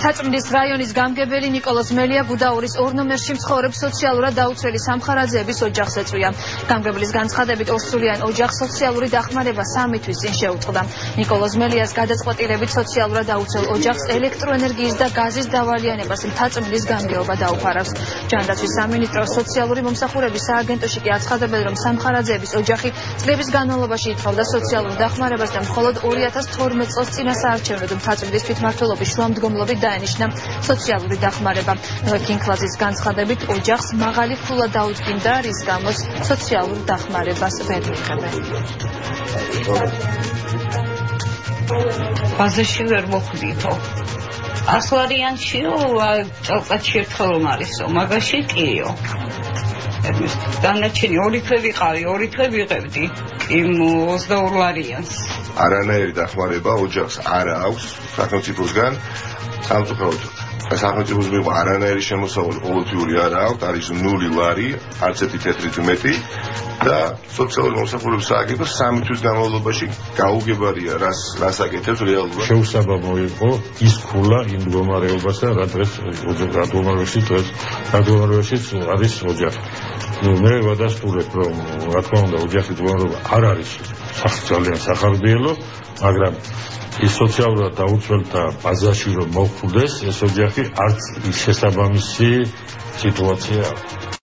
თაწმდის რაიონის გამგებელი ნიკოლოზ მელია გუდაურის 2 ნომერში მცხოვრებ სოციალურად დაუცველი სამხარაძეების ოჯახს ეწვია. გამგებლის განცხადებით ორსულიან ოჯახს სოციალური დახმარება 3 თვის წინ შეუწყდა. ნიკოლოზ მელიას გადაწყვეტილებით სოციალურად დაუცველ ოჯახს ელექტროენერგიის და გაზის დავალიანებას თაწმდის გამგეობა დაუფარავს. ჯანდაცვის სამინისტროს სოციალური მომსახურების სააგენტოში კი აცხადებენ, რომ სამხარაძეების ოჯახი წლების განმავლობაში ითხოვდა სოციალურ დახმარებას და მხოლოდ 2012 წელს წინასაარჩევნოდ თაწმდის თვითმმართველობის შუამდგომლობით დაენიშნა სოციალური დახმარება. კინკლაძის განცხადებით ოჯახს მაღალი ფულა დაუდგინდა, რის გამოც სოციალურ დახმარებას ვერ მიიღებენ. ბაზაში ვერ მოხვდითო. ასლარიანშიო წელწადში ერთხელ რომ არისო, მაგაში კიო. დანარჩენი 2 თვე ვიყავი, 2 თვე ვიღებდი იმ 22 ლარიანს. არანაირი დახმარება ოჯახს არ აქვს სახელმწიფოსგან. სამწუხაროდ სახელმწიფოს მიიღო არანაირი შემოსავალი ყოველთვიური არ აქვს, არის 0 ლარი, არც ერთი თეთრით მეტი და სოციალური მომსახურების სააგენტო 3 თვის განმავლობაში გაუგებარია რას აკეთებს რეალურად. შეუსაბამო იყო ის ქულა იმ მდგომარეობასა, რა დღეს მდგომარეობაშიც არის ოჯახი. მე ვადასტურებ, რომ რა თქმა უნდა ოჯახის მდგომარეობა არ არის ძალიან სახარბიელო, მაგრამ ის სოციალურად დაუცველთა ბაზაში რომ მოხვდეს ეს ოჯახი არც ის შესაბამისი სიტუაცია აქვს.